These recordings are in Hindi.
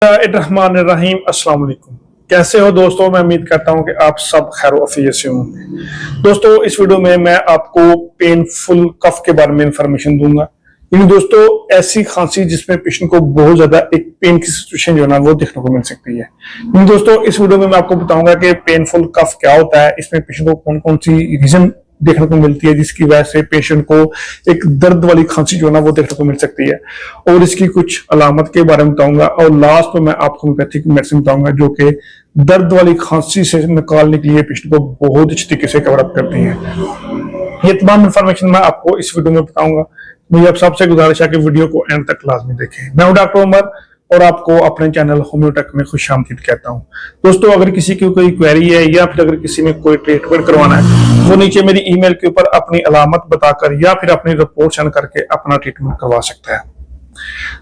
रहीम अस्सलाम वालेकुम। कैसे हो दोस्तों? मैं उम्मीद करता हूं कि आप सब खैर वफियत से होंगे। दोस्तों, इस वीडियो में मैं आपको पेनफुल कफ के बारे में इंफॉर्मेशन दूंगा। इन दोस्तों, ऐसी खांसी जिसमें पेशेंट को बहुत ज्यादा एक पेन की सिचुएशन जो है ना वो देखने को मिल सकती है। इन दोस्तों, इस वीडियो में मैं आपको बताऊंगा कि पेनफुल कफ क्या होता है, इसमें पेशेंट को कौन कौन सी रीजन देखने को मिलती है जिसकी वजह से पेशेंट को एक दर्द वाली खांसी जो है ना वो देखने को मिल सकती है, और इसकी कुछ अलामत के बारे में बताऊंगा। और लास्ट में मैं आपको होम्योपैथिक मेडिसिन बताऊंगा जो कि दर्द वाली खांसी से निकालने के लिए पेशेंट को बहुत अच्छी तरीके से कवर अप करती है। ये तमाम इंफॉर्मेशन मैं आपको इस वीडियो में बताऊंगा। मुझे आप सबसे गुजारिश है कि वीडियो को एंड तक लाजमी देखें। मैं हूं डॉक्टर उमर और आपको अपने चैनल होम्योटेक में खुशामदीद कहता हूं। दोस्तों, अगर किसी की कोई क्वेरी है या फिर अगर किसी में कोई ट्रीटमेंट करवाना है, वो नीचे मेरी ईमेल के ऊपर अपनी अलामत बताकर या फिर अपनी रिपोर्ट सेंड करके अपना ट्रीटमेंट करवा सकता है।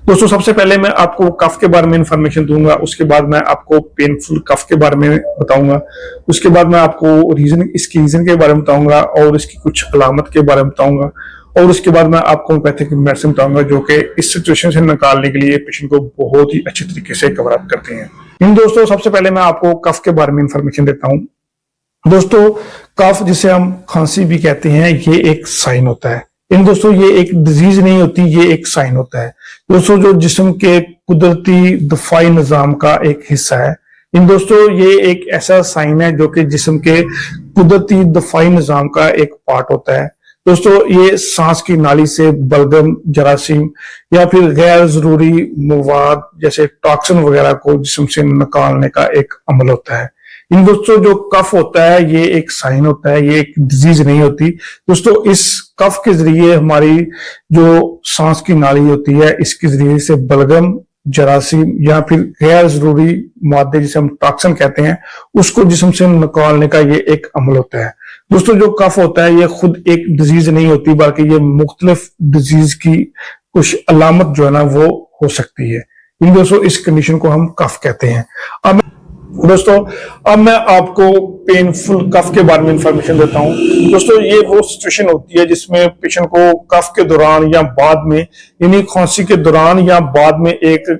दोस्तों, सबसे पहले मैं आपको कफ के बारे में इंफॉर्मेशन दूंगा, उसके बाद मैं आपको पेनफुल कफ के बारे में बताऊंगा, उसके बाद मैं आपको इसकी रीजन के बारे में बताऊंगा और इसकी कुछ अलामत के बारे में बताऊंगा, और उसके बाद मैं आपको होम्योपैथिक मेडिसिन बताऊंगा जो कि इस सिचुएशन से निकालने के लिए पेशेंट को बहुत ही अच्छी तरीके से कवर अप करते हैं। इन दोस्तों, सबसे पहले मैं आपको कफ के बारे में इंफॉर्मेशन देता हूं। दोस्तों, कफ जिसे हम खांसी भी कहते हैं, ये एक साइन होता है। इन दोस्तों, ये एक डिजीज नहीं होती, ये एक साइन होता है दोस्तों, जो जिस्म के कुदरती दफाई निजाम का एक हिस्सा है। इन दोस्तों, ये एक ऐसा साइन है जो कि जिस्म के कुदरती दफाई निजाम का एक पार्ट होता है। दोस्तों, ये सांस की नाली से बलगम, जरासीम या फिर गैर जरूरी मवाद जैसे टॉक्सिन वगैरह को जिस्म से निकालने का एक अमल होता है। इन दोस्तों, जो कफ होता है ये एक साइन होता है, ये एक डिजीज नहीं होती। दोस्तों, इस कफ के जरिए हमारी जो सांस की नाली होती है, इसके जरिए से बलगम, जरासीम या फिर गैर जरूरी मादे जिसे हम टॉक्सिन कहते हैं, उसको जिस्म से निकालने का ये एक अमल होता है। दोस्तों, जो कफ होता है ये खुद एक डिजीज नहीं होती, बल्कि ये मुख्तलिफ डिजीज की कुछ अलामत जो है ना वो हो सकती है। इन दोस्तों, इस कंडीशन को हम कफ कहते हैं। अब मैं आपको पेनफुल कफ के बारे में इंफॉर्मेशन देता हूं। दोस्तों, ये वो सिचुएशन होती है जिसमें पेशेंट को कफ के दौरान या बाद में, यानी खांसी के दौरान या बाद में एक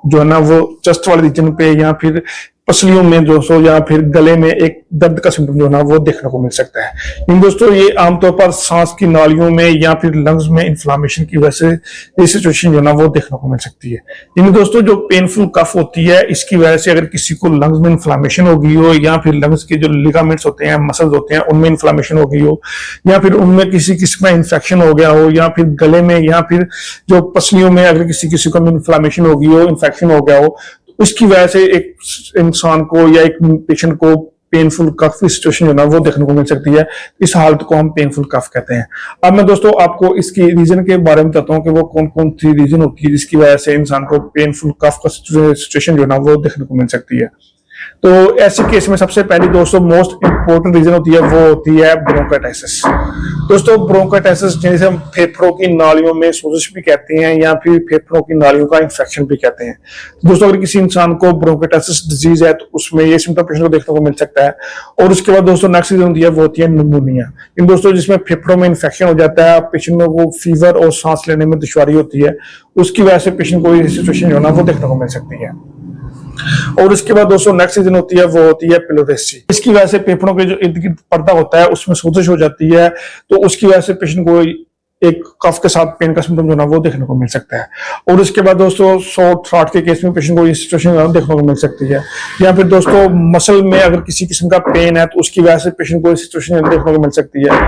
जो है ना वो चेस्ट वाले रीजन पे या फिर पसलियों में दोस्तों या फिर गले में एक दर्द का सिम्टम जो है ना वो देखने को मिल सकता है। इन दोस्तों, ये आमतौर पर सांस की नालियों में या फिर लंग्स में इन्फ्लामेशन की वजह से ये सिचुएशन जो है ना वो देखने को मिल सकती है। इन दोस्तों, जो पेनफुल कफ होती है इसकी वजह से अगर किसी को लंग्स में इन्फ्लामेशन हो गई हो या फिर लंग्स के जो लिगामेंट्स होते हैं, मसल्स होते हैं, उनमें इन्फ्लामेशन हो गई हो या फिर उनमें किसी किस्म का इन्फेक्शन हो गया हो या फिर गले में या फिर जो पसलियों में अगर किसी को इन्फ्लामेशन हो गई हो, इन्फेक्शन हो गया हो, उसकी वजह से एक इंसान को या एक पेशेंट को पेनफुल कफ की सिचुएशन जो है ना वो देखने को मिल सकती है। इस हालत को हम पेनफुल कफ कहते हैं। अब मैं दोस्तों आपको इसकी रीजन के बारे में बताता हूँ कि वो कौन कौन सी रीजन होती है जिसकी वजह से इंसान को पेनफुल कफ का सिचुएशन जो है ना वो देखने को मिल सकती है। तो ऐसे केस में सबसे पहली दोस्तों मोस्ट इंपोर्टेंट रीजन होती है वो होती है ब्रोंकाइटिस। दोस्तों, ब्रोंकाइटिस जिसे हम फेफड़ों की नालियों में सोजिश भी कहते हैं या फिर फेफड़ों की नालियों का इंफेक्शन भी कहते हैं। दोस्तों, अगर किसी इंसान को ब्रोंकाइटिस डिजीज है तो उसमें ये सिम्टम पेशेंट को देखने को मिल सकता है। और उसके बाद दोस्तों नेक्स्ट रीजन होती है वो होती है निमोनिया। इन दोस्तों, जिसमें फेफड़ों में इन्फेक्शन हो जाता है, पेशेंट को फीवर और सांस लेने में दुश्वारी होती है, उसकी वजह से पेशेंट को ये सिचुएशन जो है ना वो देखने को मिल सकती है। और उसके बाद दोस्तों नेक्स्ट रीजन होती है वो होती है पिलोरेसी। इसकी वजह से फेफड़ों के जो इर्द गिर्द पर्दा होता है उसमें सोजिश हो जाती है, तो उसकी वजह से पेशेंट को एक कफ के साथ पेन का सिम्टम जो ना वो देखने को मिल सकता है। और उसके बाद दोस्तों शॉर्ट थ्रॉट के केस में पेशेंट को ये सिचुएशन देखने को मिल सकती है। या फिर दोस्तों मसल में अगर किसी किस्म का पेन है तो उसकी वजह से पेशेंट को ये सिचुएशन देखने को मिल सकती है।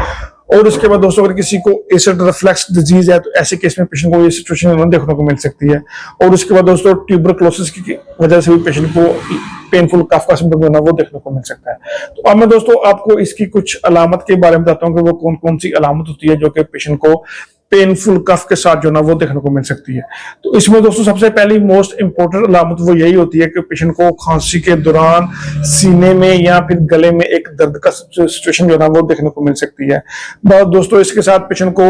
और उसके बाद दोस्तों अगर किसी को एसिड रिफ्लक्स डिजीज है तो ऐसे केस में पेशेंट को ये सिचुएशन देखने को मिल सकती है। और उसके बाद दोस्तों ट्यूबरक्लोसिस की वजह से भी पेशेंट को पेनफुल कफ का सिम्टम जो है वो देखने को मिल सकता है। तो अब मैं दोस्तों आपको इसकी कुछ अलामत के बारे में बताता हूँ कि वो कौन कौन सी अलामत होती है जो कि पेशेंट को पेनफुल कफ के साथ जो ना वो देखने को मिल सकती है। तो इसमें दोस्तों सबसे पहली मोस्ट इंपोर्टेंट अलामत वो यही होती है कि पेशेंट को खांसी के दौरान सीने में या फिर गले में एक दर्द का सिचुएशन जो ना वो देखने को मिल सकती है। दोस्तों इसके साथ पेशेंट को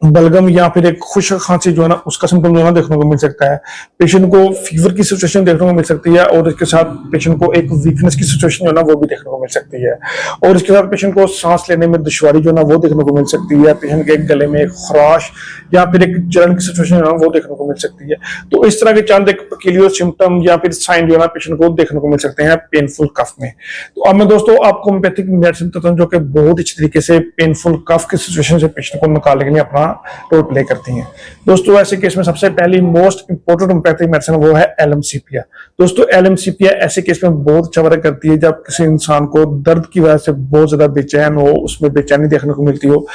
बलगम या फिर एक खुश्क खांसी जो है ना उसका सिम्टम जो है देखने को मिल सकता है। पेशेंट को फीवर की सिचुएशन देखने को मिल सकती है और इसके साथ पेशेंट को एक वीकनेस की सिचुएशन जो है ना वो भी देखने को मिल सकती है। और इसके साथ पेशेंट को सांस लेने में दुश्वारी जो है ना वो देखने को मिल सकती है। पेशेंट के गले में एक खराश या फिर एक जलन की सिचुएशन जो है ना वो देखने को मिल सकती है। तो इस तरह के चंद एक पेक्यूलियर सिम्टम या फिर साइन जो है ना पेशेंट को देखने को मिल सकते हैं पेनफुल कफ में। तो अब मैं दोस्तों आपको होम्योपैथिक मेडिसिन बताता हूं जो कि बहुत अच्छी तरीके से पेनफुल कफ की सिचुएशन से पेशेंट को निकालने के लिए अपना रोल प्ले करती हैं। दोस्तों ऐसे केस में सबसे पहली मोस्ट इंपोर्टेंट होम्योपैथिक मेडिसिन वो है एलएमसीपिया। दोस्तों एलएमसीपिया ऐसे केस में बहुत अच्छा वर्क करती है जब किसी इंसान को दर्द की वजह से बहुत ज्यादा बेचैन हो, उसमें बेचैनी देखने को मिलती हो,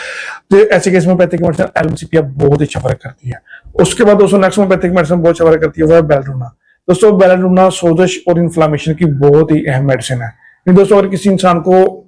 तो ऐसे केस में होम्योपैथिक मेडिसिन एलएमसीपिया बहुत अच्छा वर्क करती है। उसके बाद दोस्तों नेक्स्ट होम्योपैथिक मेडिसिन बहुत अच्छा वर्क करती है वो है बेलेडोना। दोस्तों बेलेडोना सोजश और इन्फ्लामेशन की बहुत ही अहम मेडिसिन है। दोस्तों अगर किसी इंसान को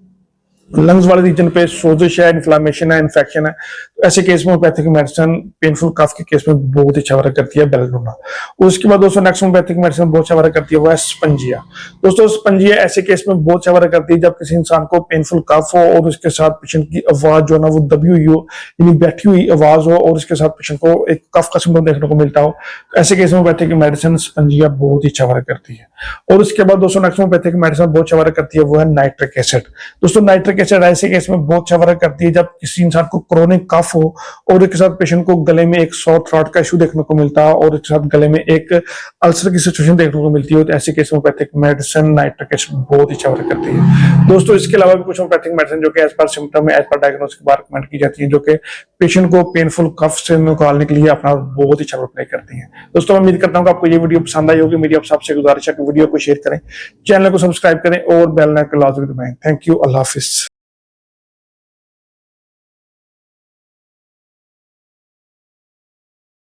लंग्स वाले रीजन पे सोजिश है, इन्फ्लामेशन है, इन्फेक्शन है, तो ऐसे केस में होम्योपैथिक मेडिसिन पेनफुल कफ के केस में बहुत अच्छा वर्क करती है बेलेडोना। उसके बाद दोस्तों नेक्स्ट होम्योपैथिक मेडिसिन बहुत अच्छा वर्क करती है वो है स्पंजिया। दोस्तों स्पंजिया ऐसे केस में बहुत अच्छा वर्क करती है जब किसी इंसान को पेनफुल कफ हो और उसके साथ पेशेंट की आवाज जो है ना वो दबी हुई हो, यानी बैठी हुई आवाज हो और उसके साथ पेशेंट को एक कफ का सिम्टम देखने को मिलता हो, तो ऐसे केस में होम्योपैथिक मेडिसिन स्पंजिया बहुत ही अच्छा वर्क करती है। और उसके बाद दोस्तों नेक्स्ट होम्योपैथिक मेडिसिन बहुत अच्छा वर्क करती है वो है नाइट्रिक एसिड। दोस्तों नाइट्रिक एसिड ऐसे केस में बहुत अच्छा वर्क करती है जब किसी इंसान को क्रोनिक कफ हो और इसके साथ पेशेंट को गले में एक सॉर थ्रोट का इशू देखने को मिलता है और इसके साथ गले में एक अल्सर की सिचुएशन देखने को मिलती है, तो ऐसे केस में होम्योपैथिक मेडिसिन नाइट्रिक एसिड बहुत अच्छा वर्क करती है। दोस्तों इसके अलावा भी कुछ होम्योपैथिक मेडिसिन जो कि as per symptom as per diagnosis के बाद रिकमेंड की जाती है जो कि पेशेंट को पेनफुल कफ से निकालने के लिए अपना बहुत अच्छा रोल प्ले करती है। दोस्तों मैं उम्मीद करता हूँ कि आपको ये वीडियो पसंद आई होगी। मेरी आप सबसे गुजारिश है कि वीडियो को शेयर करें, चैनल को सब्सक्राइब करें और बेल आइकन लाजमी दबाएं। Thank you, Allah Hafiz.